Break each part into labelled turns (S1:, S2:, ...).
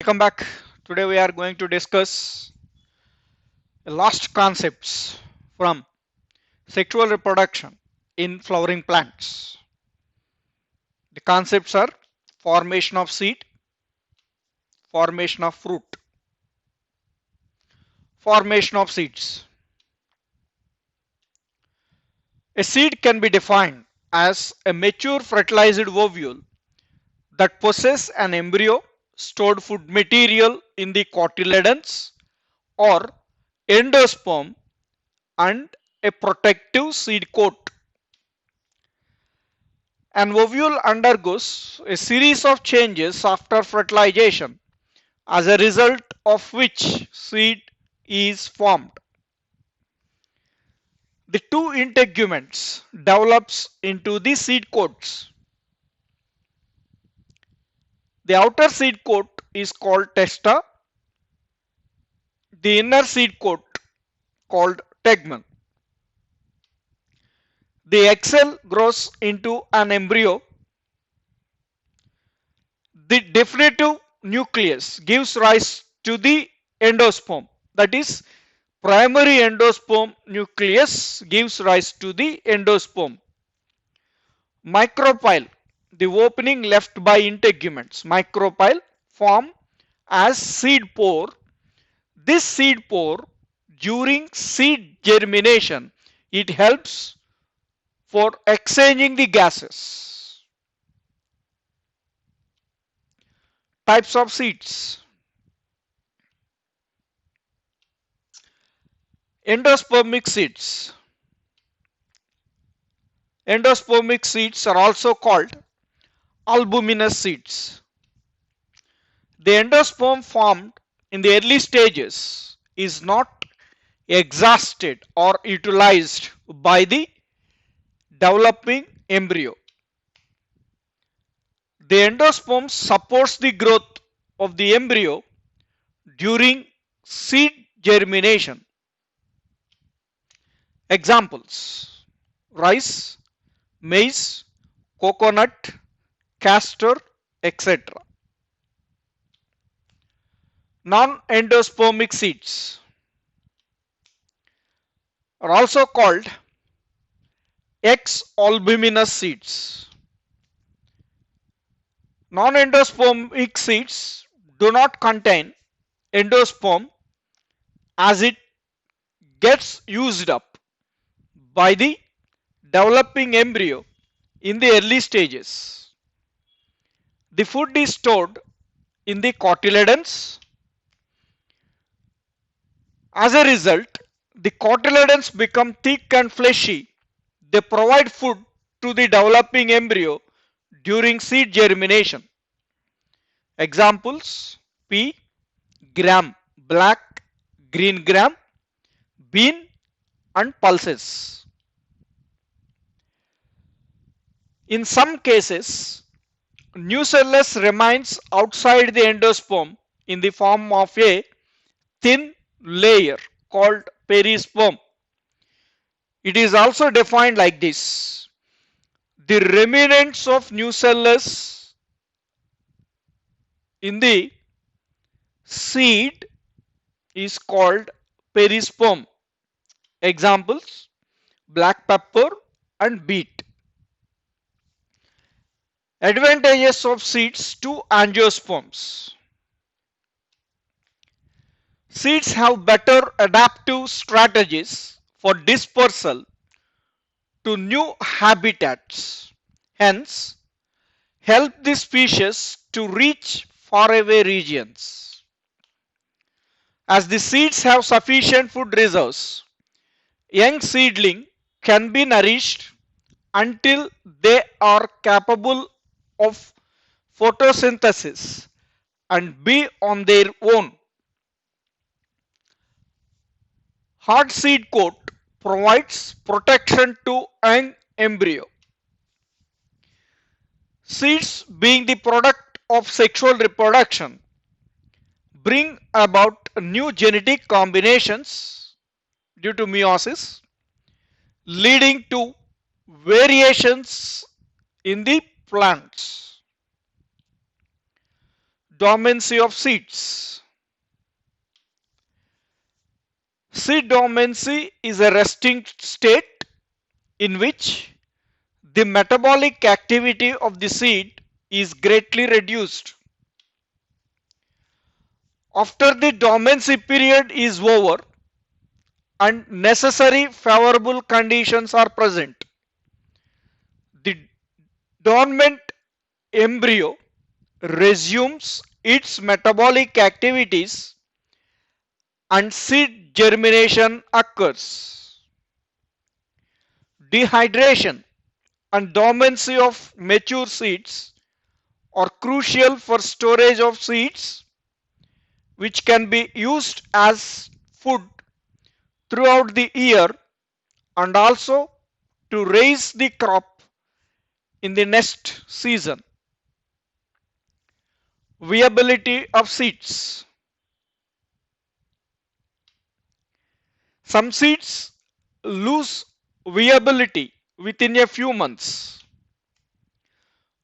S1: Welcome back. Today we are going to discuss the last concepts from sexual reproduction in flowering plants. The concepts are formation of seed, formation of fruit, formation of seeds. A seed can be defined as a mature fertilized ovule that possesses an embryo, stored food material in the cotyledons or endosperm, and a protective seed coat. An ovule undergoes a series of changes after fertilization, as a result of which seed is formed. The two integuments develops into the seed coats. The outer seed coat is called testa, the inner seed coat called tegmen. The egg cell grows into an embryo. The definitive nucleus gives rise to the endosperm. That is, primary endosperm nucleus gives rise to the endosperm. Micropyle, the opening left by integuments, micropyle form as seed pore. This seed pore, during seed germination, it helps for exchanging the gases. Types of seeds. Endospermic seeds. Endospermic seeds are also called albuminous seeds. The endosperm formed in the early stages is not exhausted or utilized by the developing embryo. The endosperm supports the growth of the embryo during seed germination. Examples: rice, maize, coconut, castor, etc. Non-endospermic seeds are also called ex-albuminous seeds. Non-endospermic seeds do not contain endosperm as it gets used up by the developing embryo in the early stages. The food is stored in the cotyledons. As a result, the cotyledons become thick and fleshy. They provide food to the developing embryo during seed germination. Examples: pea, gram, black, green gram, bean, and pulses. In some cases, nucellus remains outside the endosperm in the form of a thin layer called perisperm. It is also defined like this: the remnants of nucellus in the seed is called perisperm. Examples: black pepper and beet. Advantages of seeds to angiosperms. Seeds have better adaptive strategies for dispersal to new habitats, hence help the species to reach faraway regions. As the seeds have sufficient food reserves, young seedling can be nourished until they are capable of photosynthesis and be on their own. Hard seed coat provides protection to young embryo. Seeds, being the product of sexual reproduction, bring about new genetic combinations due to meiosis, leading to variations in the plants. Dormancy of seeds. Seed dormancy is a resting state in which the metabolic activity of the seed is greatly reduced. After the dormancy period is over and necessary favorable conditions are present, the dormant embryo resumes its metabolic activities and seed germination occurs. Dehydration and dormancy of mature seeds are crucial for storage of seeds which can be used as food throughout the year and also to raise the crop in the next season. Viability of seeds. Some seeds lose viability within a few months.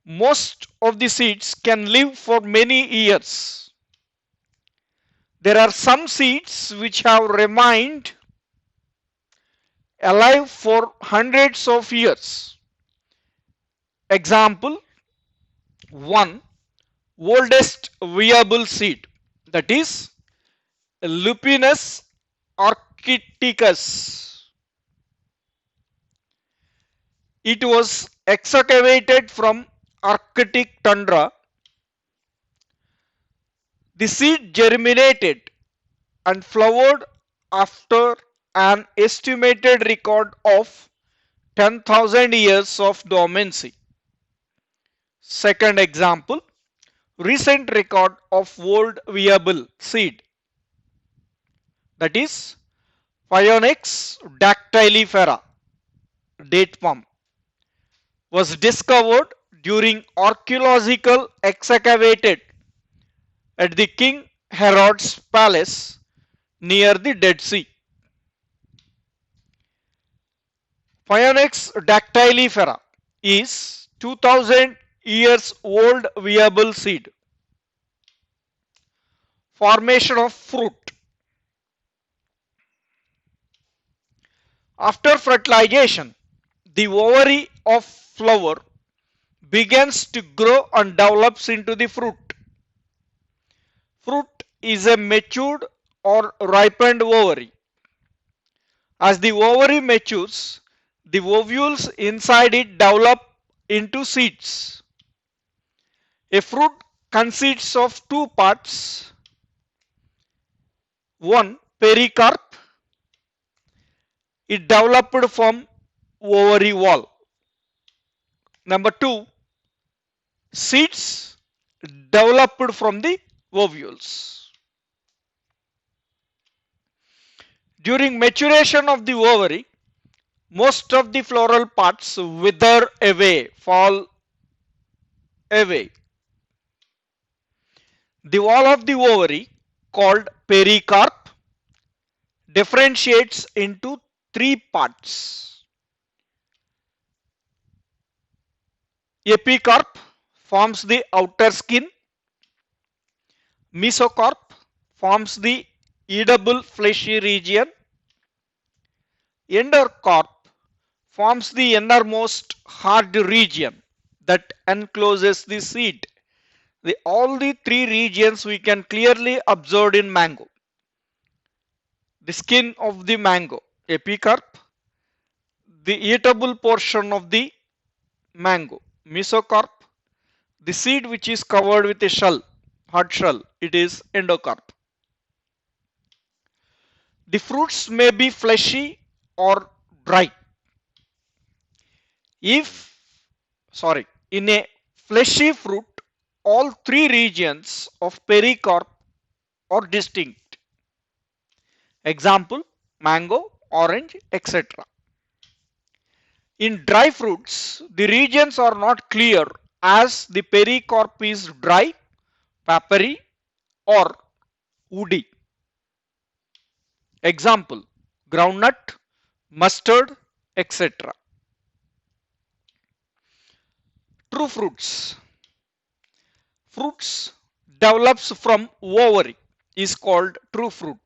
S1: Most of the seeds can live for many years. There are some seeds which have remained alive for hundreds of years. Example 1. Oldest viable seed, that is Lupinus arcticus. It was excavated from Arctic tundra. The seed germinated and flowered after an estimated record of 10,000 years of dormancy. Second example, recent record of old viable seed, that is Phaeonyx dactylifera, date palm, was discovered during archaeological excavated at the King Herod's palace near the Dead Sea. Phaeonyx dactylifera is 2000 years old viable seed. Formation of fruit. After fertilization, the ovary of flower begins to grow and develops into the fruit. Fruit is a matured or ripened ovary. As the ovary matures, the ovules inside it develop into seeds. A fruit consists of two parts. One, pericarp. It developed from ovary wall. Number 2, seeds developed from the ovules. During maturation of the ovary, most of the floral parts wither away, fall away. The wall of the ovary, called pericarp, differentiates into three parts. Epicarp forms the outer skin. Mesocarp forms the edible fleshy region. Endocarp forms the innermost hard region that encloses the seed. All the three regions we can clearly observe in mango. The skin of the mango, epicarp, the eatable portion of the mango, mesocarp, the seed which is covered with a shell, hard shell, it is endocarp. The fruits may be fleshy or dry. In a fleshy fruit, all three regions of pericarp are distinct. Example, mango, orange, etc. In dry fruits, the regions are not clear as the pericarp is dry, papery, or woody. Example, groundnut, mustard, etc. True fruits. Fruits develops from ovary is called true fruit.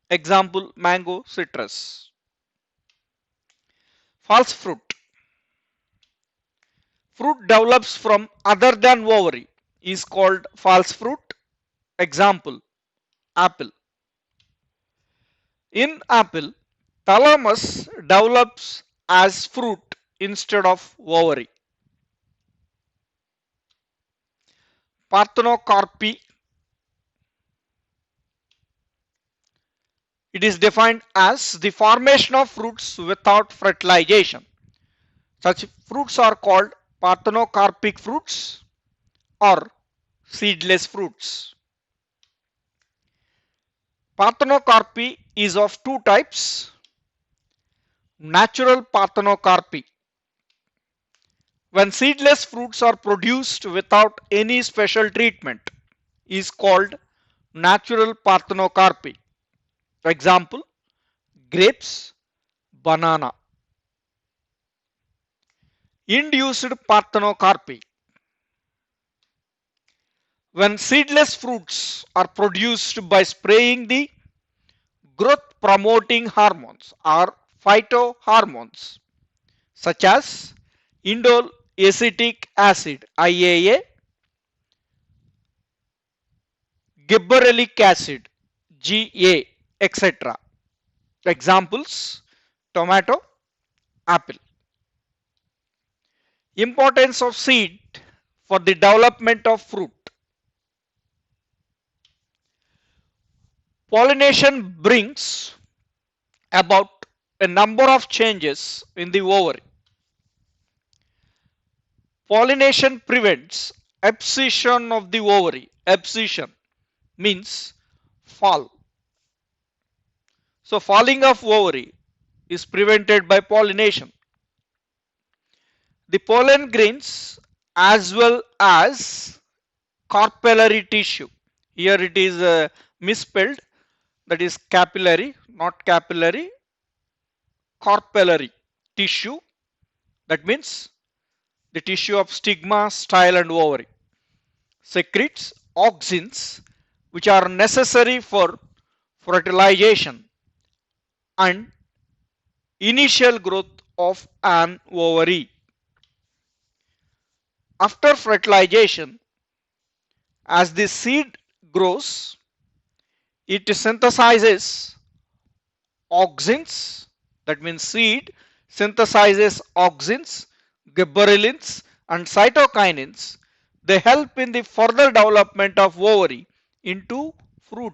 S1: Example, mango, citrus. False fruit. Fruit develops from other than ovary is called false fruit. Example, apple. In apple, thalamus develops as fruit instead of ovary. Parthenocarpy. It is defined as the formation of fruits without fertilization. Such fruits are called parthenocarpic fruits or seedless fruits. Parthenocarpy is of two types. Natural parthenocarpy. When seedless fruits are produced without any special treatment is called natural parthenocarpy. Example, grapes, banana. Induced parthenocarpy. When seedless fruits are produced by spraying the growth promoting hormones or phytohormones such as indole acetic acid IAA, gibberellic acid GA, etc. Examples, tomato, apple. Importance of seed for the development of fruit. Pollination brings about a number of changes in the ovary. Pollination prevents abscission of the ovary. Abscission means fall. So falling of ovary is prevented by pollination. The pollen grains as well as carpellary tissue. Here it is misspelled, that is capillary, not capillary, carpellary tissue. That means the tissue of stigma, style and ovary secretes auxins which are necessary for fertilization and initial growth of an ovary. After fertilization, as the seed grows, it synthesizes auxins, that means seed synthesizes auxins, gibberellins and cytokinins. They help in the further development of ovary into fruit.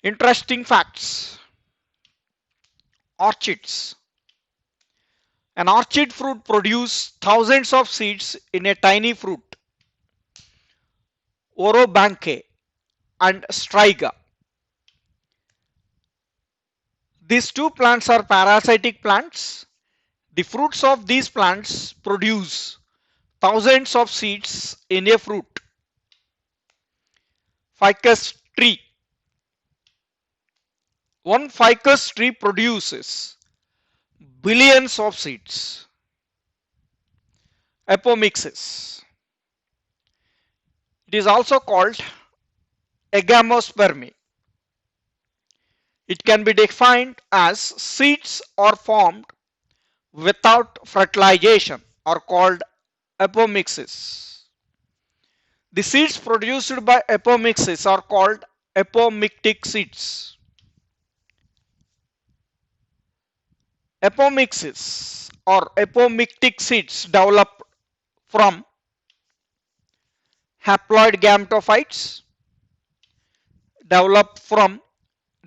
S1: Interesting facts. Orchids. An orchid fruit produces thousands of seeds in a tiny fruit. Orobanche and Striga. These two plants are parasitic plants. The fruits of these plants produce thousands of seeds in a fruit. Ficus tree. One ficus tree produces billions of seeds. Apomixis. It is also called agamospermy. It can be defined as seeds are formed without fertilization are called apomixis. The seeds produced by apomixis are called apomictic seeds. Apomixis or apomictic seeds develop from haploid gametophytes, develop from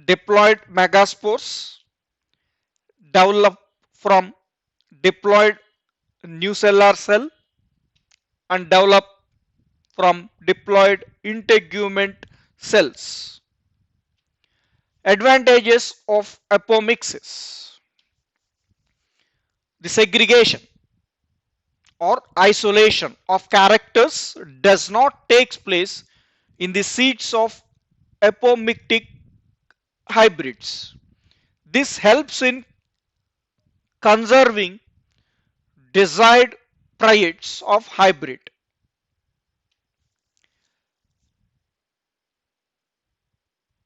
S1: diploid megaspores, develop from diploid nucellar cell and develop from diploid integument cells. Advantages of apomixis. The segregation or isolation of characters does not take place in the seeds of apomictic hybrids. This helps in conserving desired traits of hybrid.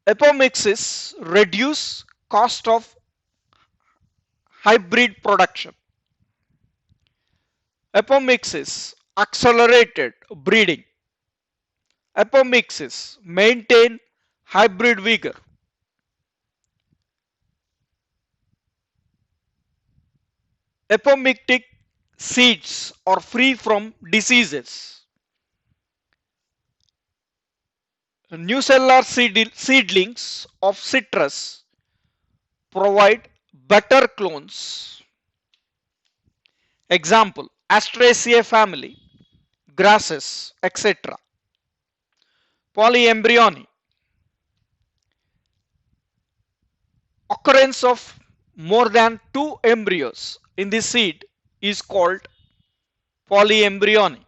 S1: Apomixis reduce cost of hybrid production. Apomixis accelerated breeding. Apomixis maintain hybrid vigor. Apomictic seeds are free from diseases. Nucellar seedlings of citrus provide better clones. Example, Asteraceae family, grasses, etc. Polyembryony. Occurrence of more than two embryos in the seed is called polyembryony.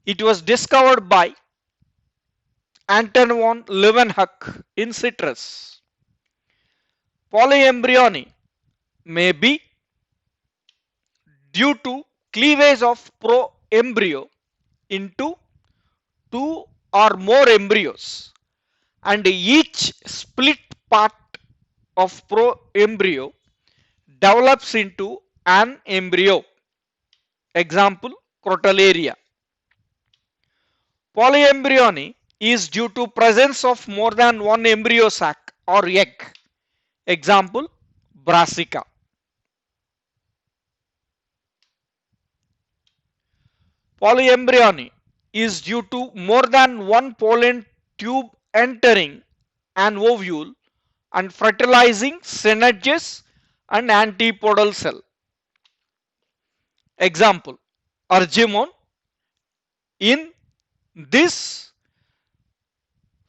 S1: It was discovered by Anton von Leeuwenhoek in citrus. Polyembryony may be due to cleavage of proembryo into two or more embryos, and each split part of proembryo develops into an embryo. Example, Crotalaria. Polyembryony is due to presence of more than one embryo sac or egg. Example, Brassica. Polyembryony is due to more than one pollen tube entering an ovule and fertilizing synergis and antipodal cell. Example, Argemone. In this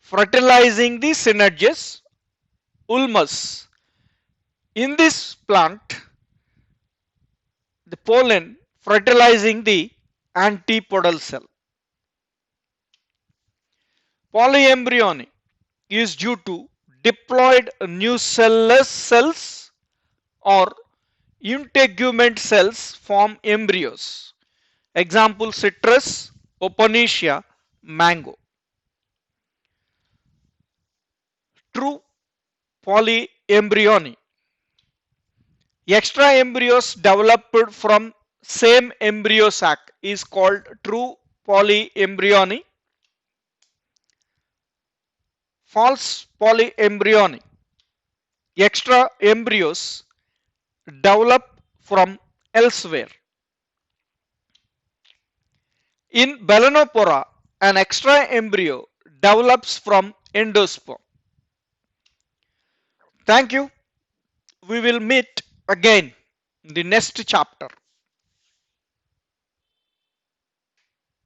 S1: fertilizing the synergis, ulmus. In this plant, the pollen fertilizing the antipodal cell. Polyembryony is due to diploid nucellus cells or integument cells form embryos. Example, citrus, Opuntia, mango. True polyembryony. Extra embryos developed from same embryo sac is called true polyembryony. False polyembryony. Extra embryos develop from elsewhere. In Balanophora, an extra embryo develops from endosperm. Thank you. We will meet again in the next chapter.